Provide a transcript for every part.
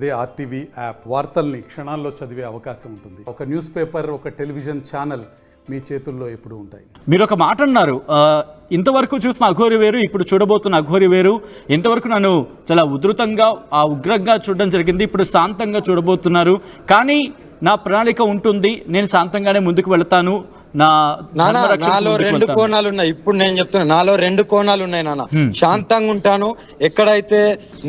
అదే RTV app వార్తల్ని క్షణాల్లో చదివే అవకాశం ఉంటుంది. ఒక న్యూస్ పేపర్, ఒక టెలివిజన్ ఛానల్ మీ చేతుల్లో ఎప్పుడు ఉంటాయి. మీరు ఒక మాట అన్నారు, ఇంతవరకు చూసిన అఘోరి వేరు, ఇప్పుడు చూడబోతున్న అఘోరి వేరు. ఇంతవరకు నన్ను చాలా ఉధృతంగా ఉగ్రంగా చూడడం జరిగింది, ఇప్పుడు శాంతంగా చూడబోతున్నారు. కానీ నా ప్రణాళిక ఉంటుంది, నేను శాంతంగానే ముందుకు వెళతాను. నాలో రెండు కోణాలు ఉన్నాయి. ఇప్పుడు నేను చెప్తున్నా, నాలో రెండు కోణాలు ఉన్నాయి నాన్న. శాంతంగా ఉంటాను, ఎక్కడైతే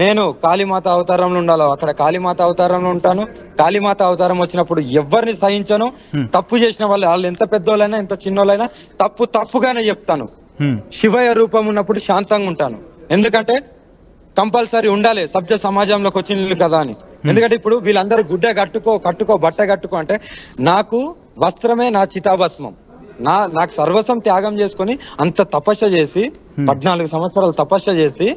నేను కాళీమాత అవతారంలో ఉండాలో అక్కడ కాళీమాత అవతారంలో ఉంటాను. కాళీమాత అవతారం వచ్చినప్పుడు ఎవరిని సహించను. తప్పు చేసిన వాళ్ళు ఎంత పెద్దోళ్ళైనా ఎంత చిన్నోళ్ళైనా తప్పుగానే చెప్తాను. శివయ్య రూపం ఉన్నప్పుడు శాంతంగా ఉంటాను. ఎందుకంటే కంపల్సరీ ఉండాలి సభ్య సమాజంలోకి వచ్చిన కదా అని. ఎందుకంటే ఇప్పుడు వీళ్ళందరూ గుడ్డ కట్టుకో బట్ట కట్టుకో అంటే నాకు వస్త్రమే నా చితాభస్మం. నాకు సర్వస్వం త్యాగం చేసుకొని అంత తపస్య చేసి 14 సంవత్సరాలు తపస్య చేసి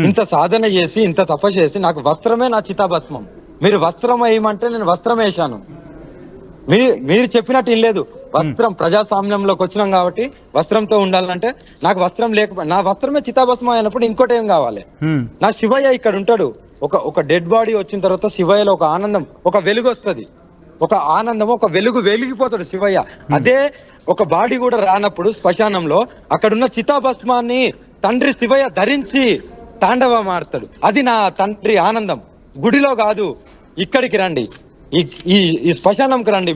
ఇంత సాధన చేసి ఇంత తపస్య చేసి నాకు వస్త్రమే నా చితాభస్మం. మీరు వస్త్రం వేయమంటే నేను వస్త్రం వేశాను. మీరు చెప్పినట్టు ఏం లేదు. వస్త్రం ప్రజాస్వామ్యంలోకి వచ్చినాం కాబట్టి వస్త్రంతో ఉండాలంటే నాకు వస్త్రం లేకపోతే నా వస్త్రమే చితాభస్మం అయినప్పుడు ఇంకోటి ఏం కావాలి? నా శివయ్య ఇక్కడ ఉంటాడు. ఒక డెడ్ బాడీ వచ్చిన తర్వాత శివయ్యలో ఒక ఆనందం, ఒక వెలుగు వస్తుంది. ఒక ఆనందం, ఒక వెలిగిపోతాడు శివయ్య. అదే ఒక బాడీ కూడా రానప్పుడు శ్మశానంలో అక్కడున్న చితాభస్మాన్ని తండ్రి శివయ్య ధరించి తాండవం ఆడతాడు. అది నా తండ్రి ఆనందం. గుడిలో కాదు, ఇక్కడికి రండి, ఈ శ్మశానంకి రండి.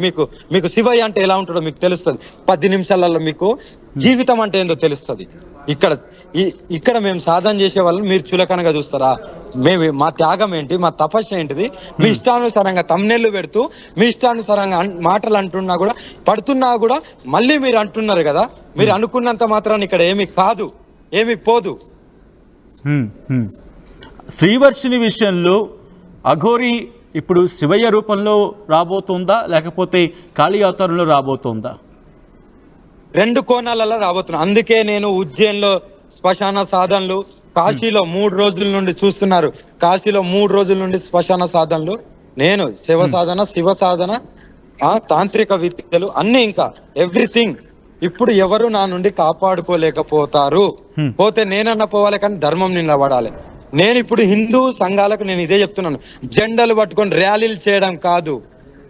మీకు శివయ్య అంటే ఎలా ఉంటాడో మీకు తెలుస్తుంది. 10 నిమిషాలలో మీకు జీవితం అంటే ఏందో తెలుస్తుంది. ఇక్కడ మేము సాధన చేసే వాళ్ళని మీరు చులకనగా చూస్తారా? మా త్యాగం ఏంటి, మా తపస్సు ఏంటిది? మీ ఇష్టానుసారంగా తమ్నెళ్ళు పెడుతూ మీ ఇష్టానుసారంగా మాటలు అంటున్నా కూడా పడుతున్నా కూడా మళ్ళీ మీరు అంటున్నారు కదా. మీరు అనుకున్నంత మాత్రాన్ని ఇక్కడ ఏమి కాదు, ఏమి పోదు. శ్రీవర్షిని విషయంలో అఘోరి ఇప్పుడు శివయ్య రూపంలో రాబోతుందా, లేకపోతే కాళీ అవతారంలో రాబోతుందా? రెండు కోణాలలో రాబోతున్నా. అందుకే నేను ఉజ్జయిన్లో శ్మశాన సాధనలు, కాశీలో 3 రోజుల నుండి చూస్తున్నారు. కాశీలో 3 రోజుల నుండి శ్మశాన సాధనలు, నేను శివ సాధన, తాంత్రిక విద్యలు అన్ని, ఇంకా ఎవ్రీథింగ్. ఇప్పుడు ఎవరు నా నుండి కాపాడుకోలేకపోతారు. పోతే నేనన్నా పోవాలి, కానీ ధర్మం నిలబడాలి. నేను ఇప్పుడు హిందూ సంఘాలకు నేను ఇదే చెప్తున్నాను, జెండాలు పట్టుకొని ర్యాలీలు చేయడం కాదు.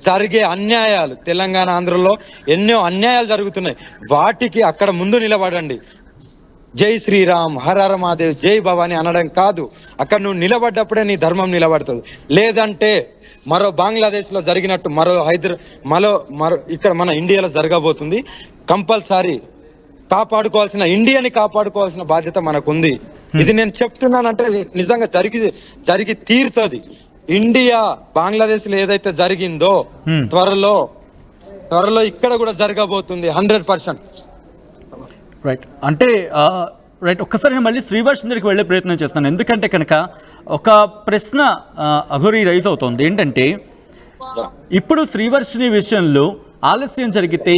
జరిగే అన్యాయాలు తెలంగాణ ఆంధ్రలో ఎన్నో అన్యాయాలు జరుగుతున్నాయి, వాటికి అక్కడ ముందు నిలబడండి. జై శ్రీరామ్, హర హర మహాదేవ్, జై భవాని అనడం కాదు. అక్కడ నువ్వు నిలబడ్డప్పుడే నీ ధర్మం నిలబడుతుంది. లేదంటే మరో బంగ్లాదేశ్ లో జరిగినట్టు మరో ఇక్కడ మన ఇండియాలో జరగబోతుంది. కంపల్సరీ ఇండియాని కాపాడుకోవాల్సిన బాధ్యత మనకుంది. ఇది నేను చెప్తున్నానంటే నిజంగా జరిగి తీరుతుంది. ఇండియా బంగ్లాదేశ్ లో ఏదైతే జరిగిందో త్వరలో ఇక్కడ కూడా జరగబోతుంది 100%. రైట్. అంటే ఒక్కసారి నేను మళ్ళీ శ్రీవర్షిని దగ్గరికి వెళ్ళే ప్రయత్నం చేస్తాను. ఎందుకంటే కనుక ఒక ప్రశ్న అఘోరి రైజ్ అవుతుంది. ఏంటంటే ఇప్పుడు శ్రీవర్షిని విషయంలో ఆలస్యం జరిగితే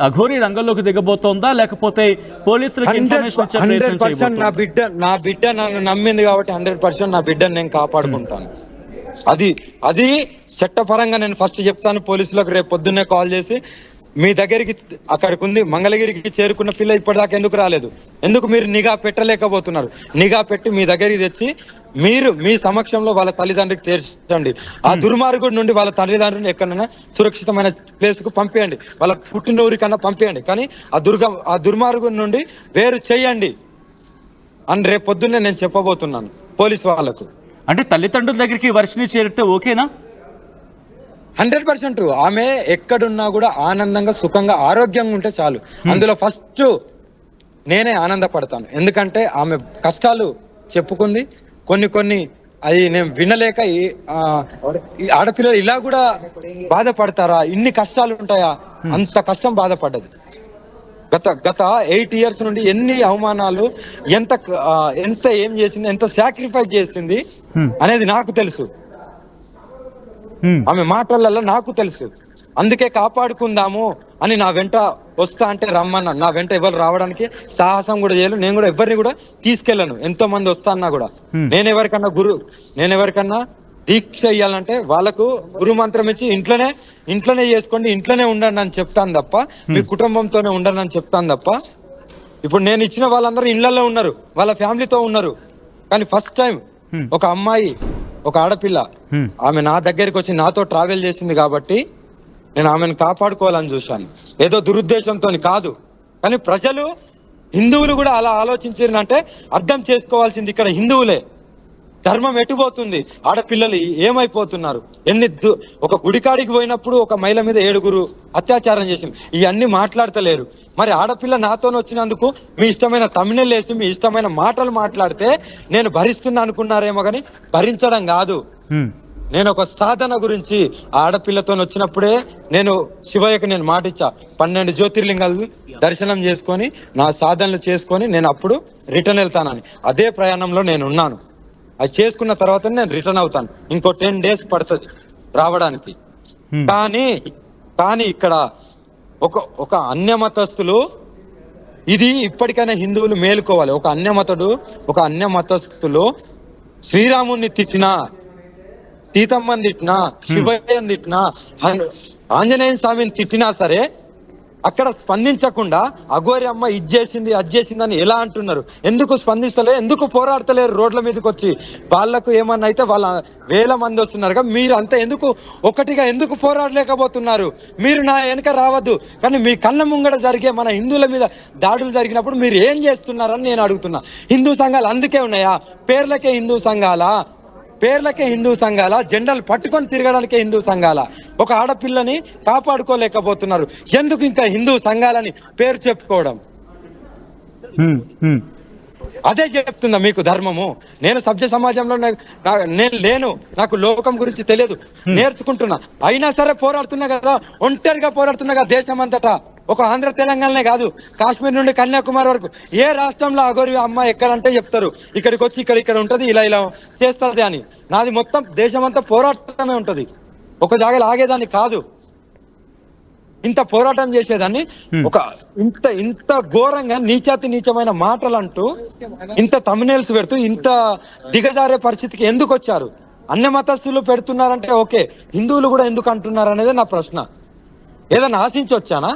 అఘోరి రంగంలోకి దిగబోతోందా, లేకపోతే పోలీసులకు ఇన్ఫర్మేషన్ ఇచ్చే ప్రయత్నం చేయబోతుందా? నా బిడ్డ నన్ను నమ్మింది కాబట్టి 100% నా బిడ్డను నేను కాపాడుకుంటాను. అది చట్టపరంగా నేను ఫస్ట్ చెప్తాను పోలీసులకు. రేపు పొద్దున్నే కాల్ చేసి మీ దగ్గరికి, అక్కడికి ఉంది మంగళగిరికి చేరుకున్న పిల్ల ఇప్పటిదాకా ఎందుకు రాలేదు, ఎందుకు మీరు నిఘా పెట్టలేకపోతున్నారు? నిఘా పెట్టి మీ దగ్గరికి తెచ్చి మీరు మీ సమక్షంలో వాళ్ళ తల్లిదండ్రులకు చేర్చండి. ఆ దుర్మార్గుడి నుండి వాళ్ళ తల్లిదండ్రులను ఎక్కడైనా సురక్షితమైన ప్లేస్ కు పంపేయండి, వాళ్ళ పుట్టినూరి కన్నా పంపేయండి. కానీ ఆ దుర్మార్గుడి నుండి వేరు చేయండి అని రేపు పొద్దున్నే నేను చెప్పబోతున్నాను పోలీసు వాళ్ళకు. అంటే తల్లిదండ్రుల దగ్గరికి వర్షిని చేరితే ఓకేనా? 100%. ఆమె ఎక్కడున్నా కూడా ఆనందంగా, సుఖంగా, ఆరోగ్యంగా ఉంటే చాలు. అందులో ఫస్ట్ నేనే ఆనందపడతాను. ఎందుకంటే ఆమె కష్టాలు చెప్పుకుంది, కొన్ని అది నేను వినలేక ఆడపిల్లలు ఇలా కూడా బాధపడతారా, ఇన్ని కష్టాలు ఉంటాయా, అంత కష్టం బాధపడ్డది. గత 8 years నుండి ఎన్ని అవమానాలు, ఎంత ఏం చేసింది, ఎంత సాక్రిఫైస్ చేసింది అనేది నాకు తెలుసు. ఆమె మాటలలో నాకు తెలుసు. అందుకే కాపాడుకుందాము అని నా వెంట వస్తా అంటే రమ్మన్నా. నా వెంట ఎవరు రావడానికి సాహసం కూడా చేయలేదు. నేను కూడా ఎవరిని కూడా తీసుకెళ్ళను. ఎంతో మంది వస్తా అన్నా కూడా నేను ఎవరికన్నా దీక్ష ఇయ్యాలంటే వాళ్ళకు గురు మంత్రం ఇచ్చి ఇంట్లోనే చేసుకోండి, ఇంట్లోనే ఉండండి అని చెప్తాను తప్ప, మీ కుటుంబంతోనే ఉండండి అని చెప్తాను తప్ప. ఇప్పుడు నేను ఇచ్చిన వాళ్ళందరూ ఇళ్లలో ఉన్నారు, వాళ్ళ ఫ్యామిలీతో ఉన్నారు. కానీ ఫస్ట్ టైం ఒక అమ్మాయి ఒక ఆడపిల్ల, ఆమె నా దగ్గరికి వచ్చి నాతో ట్రావెల్ చేసింది కాబట్టి నేను ఆమెను కాపాడుకోవాలని చూశాను, ఏదో దురుద్దేశంతో కాదు. కానీ ప్రజలు, హిందువులు కూడా అలా ఆలోచించారంటే అర్థం చేసుకోవాల్సింది ఇక్కడ హిందువులే. ధర్మం ఎటుపోతుంది, ఆడపిల్లలు ఏమైపోతున్నారు, ఒక గుడికాడికి పోయినప్పుడు ఒక మహిళ మీద 7 అత్యాచారం చేసింది, ఇవన్నీ మాట్లాడతలేరు. మరి ఆడపిల్ల నాతో వచ్చినందుకు మీ ఇష్టమైన తమిళ వేసి మీ ఇష్టమైన మాటలు మాట్లాడితే నేను భరిస్తున్నా అనుకున్నారేమో కానీ భరించడం కాదు. నేను ఒక సాధన గురించి ఆడపిల్లతో వచ్చినప్పుడే నేను శివయ్యకి నేను మాట ఇచ్చా, 12 జ్యోతిర్లింగాలు దర్శనం చేసుకొని నా సాధనలు చేసుకొని నేను అప్పుడు రిటర్న్ వెళ్తానని. అదే ప్రయాణంలో నేను ఉన్నాను. అది చేసుకున్న తర్వాత నేను రిటర్న్ అవుతాను. ఇంకో 10 days పడుతుంది రావడానికి. కానీ ఇక్కడ ఒక అన్యమతస్థులు, ఇది ఇప్పటికైనా హిందువులు మేలుకోవాలి. ఒక అన్యమతస్థులు శ్రీరాముని తిట్టినా, సీతమ్మని తిట్టినా, శివయ్యని తిట్టినా, ఆంజనేయ స్వామిని తిట్టినా సరే అక్కడ స్పందించకుండా అఘోరి అమ్మ ఇది చేసింది అది చేసిందని ఎలా అంటున్నారు? ఎందుకు స్పందిస్తలే, ఎందుకు పోరాడతలేరు రోడ్ల మీదకి వచ్చి? వాళ్ళకు ఏమన్నా అయితే వాళ్ళ 1000 మంది వస్తున్నారు, మీరు అంతా ఒకటిగా ఎందుకు పోరాడలేకపోతున్నారు? మీరు నా వెనక రావద్దు, కానీ మీ కళ్ళ ముంగడ జరిగే మన హిందువుల మీద దాడులు జరిగినప్పుడు మీరు ఏం చేస్తున్నారని నేను అడుగుతున్నా. హిందూ సంఘాలు అందుకే ఉన్నాయా? పేర్లకే హిందూ సంఘాల, జెండాలు పట్టుకొని తిరగడానికే హిందూ సంఘాల. ఒక ఆడపిల్లని కాపాడుకోలేకపోతున్నారు, ఎందుకు ఇంకా హిందూ సంఘాలని పేరు చెప్పుకోవడం? అదే చెప్తుందా మీకు ధర్మము? నేను సభ్య సమాజంలో నేను లేను, నాకు లోకం గురించి తెలియదు, నేర్చుకుంటున్నా. అయినా సరే పోరాడుతున్నా కదా, ఒంటరిగా పోరాడుతున్నా కదా దేశం అంతటా. ఒక ఆంధ్ర తెలంగాణనే కాదు, కాశ్మీర్ నుండి కన్యాకుమారి వరకు ఏ రాష్ట్రంలో అఘోరి అమ్మ ఎక్కడంటే చెప్తారు, ఇక్కడికి వచ్చి ఇక్కడ ఉంటది, ఇలా చేస్తుంది అని. నాది మొత్తం దేశం అంతా పోరాటమే ఉంటది, ఒక జాగాలో ఆగేదాన్ని కాదు. ఇంత పోరాటం చేసేదాన్ని ఇంత ఘోరంగా నీచమైన మాటలు అంటూ, ఇంత తమ్నెయిల్స్ పెడుతూ, ఇంత దిగజారే పరిస్థితికి ఎందుకు వచ్చారు? అన్య మతస్థులు పెడుతున్నారంటే ఓకే, హిందువులు కూడా ఎందుకు అంటున్నారు అనేది నా ప్రశ్న. ఏదైనా ఆశించి వచ్చానా?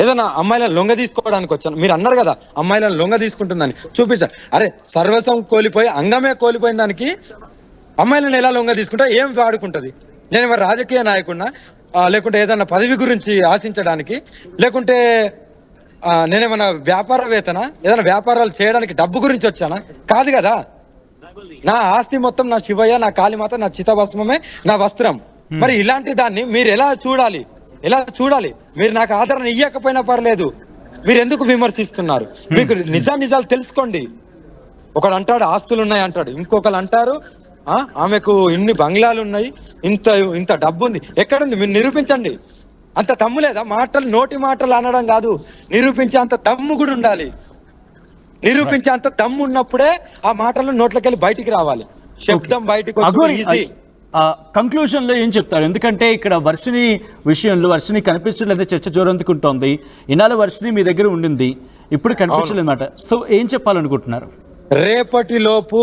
ఏదైనా అమ్మాయిలను లొంగ తీసుకోవడానికి వచ్చాను? మీరు అన్నారు కదా అమ్మాయిలను లొంగ తీసుకుంటుందని, చూపిస్తారు. అరే సర్వస్వం కోల్పోయి అంగమే కోల్పోయిన దానికి అమ్మాయిలను ఎలా లొంగ తీసుకుంటా? ఏం వాడుకుంటది? నేను మరి రాజకీయ నాయకుడినా, లేకుంటే ఏదన్నా పదవి గురించి ఆశించడానికి, లేకుంటే నేనేమన్నా వ్యాపారవేత్తనా? ఏదైనా వ్యాపారాలు చేయడానికి డబ్బు గురించి వచ్చానా? కాదు కదా. నా ఆస్తి మొత్తం నా శివయ్య, నా కాళీమాత, నా చితాభస్మమే నా వస్త్రం. మరి ఇలాంటి దాన్ని మీరు ఎలా చూడాలి? మీరు నాకు ఆదరణ ఇయ్యకపోయినా పర్లేదు, మీరు ఎందుకు విమర్శిస్తున్నారు? మీకు నిజాలు తెలుసుకోండి. ఒకడు అంటాడు ఆస్తులు ఉన్నాయి అంటాడు, ఇంకొకరు అంటారు ఆమెకు ఇన్ని బంగ్లాలు ఉన్నాయి, ఇంత డబ్బు ఉంది. ఎక్కడుంది? మీరు నిరూపించండి. అంత దమ్ము లేదా? నోటి మాటలు అనడం కాదు, నిరూపించే అంత దమ్ము కూడా ఉండాలి. నిరూపించే అంత దమ్ము ఉన్నప్పుడే ఆ మాటలు నోట్లకెళ్ళి బయటికి రావాలి, శబ్దం బయటకు. కంక్లూజన్ లో ఏం చెప్తారు? ఎందుకంటే ఇక్కడ వర్షిని విషయంలో వర్షిని కనిపించలేదు, చర్చ జోరందుకుంటోంది. ఇన్నాళ్ళ వర్షిని మీ దగ్గర ఉండింది, ఇప్పుడు కనిపించలేదన్నమాట. సో ఏం చెప్పాలనుకుంటున్నారు? రేపటి లోపు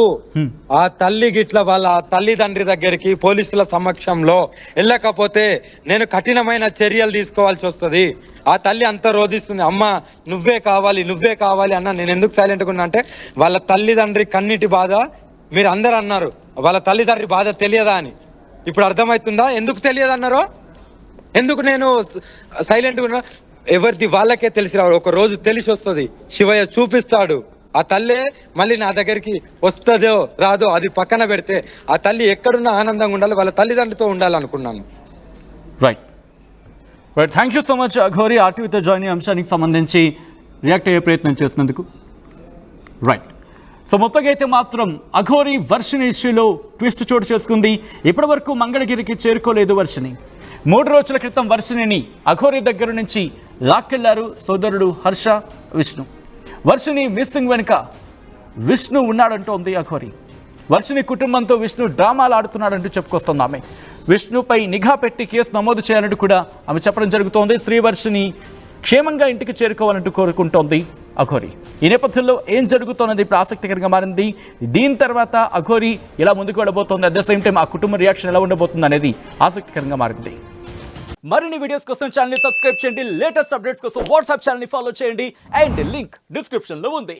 ఆ తల్లి గిట్ల వాళ్ళ తల్లిదండ్రి దగ్గరికి పోలీసుల సమక్షంలో వెళ్ళకపోతే నేను కఠినమైన చర్యలు తీసుకోవాల్సి వస్తుంది. ఆ తల్లి అంత రోధిస్తుంది, అమ్మ నువ్వే కావాలి అన్న. నేను ఎందుకు సైలెంట్గా ఉన్నా అంటే, వాళ్ళ తల్లిదండ్రి కన్నిటి బాధ మీరు అందరు అన్నారు, వాళ్ళ తల్లిదండ్రి బాధ తెలియదా అని. ఇప్పుడు అర్థమవుతుందా ఎందుకు తెలియదు అన్నారో? ఎందుకు నేను సైలెంట్గా ఉన్నా? ఎవరిది వాళ్ళకే తెలిసి రావాలి. ఒక రోజు తెలిసి వస్తుంది, శివయ్య చూపిస్తాడు. ఆ తల్లి మళ్ళీ నా దగ్గరికి వస్తుందో రాదో అది పక్కన పెడితే, ఆ తల్లి ఎక్కడున్నా ఆనందంగా ఉండాలి, వాళ్ళ తల్లిదండ్రులతో ఉండాలనుకున్నాను. Right. Thank you so much Aghori, ఆర్టీవీతో జాయిన్ అయ్యే అంశానికి సంబంధించి రియాక్ట్ అయ్యే ప్రయత్నం చేసినందుకు. రైట్. సో మొత్తంగా అయితే మాత్రం అఘోరి వర్షిని ఇష్యూలో ట్విస్ట్ చోటు చేసుకుంది. ఇప్పటి వరకు మంగళగిరికి చేరుకోలేదు వర్షిని. 3 రోజుల క్రితం వర్షిని అఘోరి దగ్గర నుంచి లాక్కెళ్లారు సోదరుడు హర్ష, విష్ణు. వర్షిని మిస్సింగ్ వెనుక విష్ణు ఉన్నాడంటోంది అఘోరి. వర్షిని కుటుంబంతో విష్ణు డ్రామాలు ఆడుతున్నాడంటూ చెప్పుకొస్తోంది ఆమె. విష్ణుపై నిఘా పెట్టి కేసు నమోదు చేయాలంటూ కూడా ఆమె చెప్పడం జరుగుతోంది. శ్రీవర్షిని క్షేమంగా ఇంటికి చేరుకోవాలంటూ కోరుకుంటోంది అఘోరి. ఈ నేపథ్యంలో ఏం జరుగుతోన్నది ఇప్పుడు ఆసక్తికరంగా మారింది. దీని తర్వాత అఘోరి ఎలా ముందుకు వెళ్ళబోతోంది, అట్ ద సేమ్ టైం ఆ కుటుంబ రియాక్షన్ ఎలా ఉండబోతుంది అనేది ఆసక్తికరంగా మారింది. మరిన్ని వీడియోస్ కోసం ఛానల్ ని సబ్స్క్రైబ్ చేయండి, లేటెస్ట్ అప్డేట్స్ కోసం వాట్సాప్ ఛానల్ ని ఫాలో చేయండి, అండ్ లింక్ డిస్క్రిప్షన్ లో ఉంది.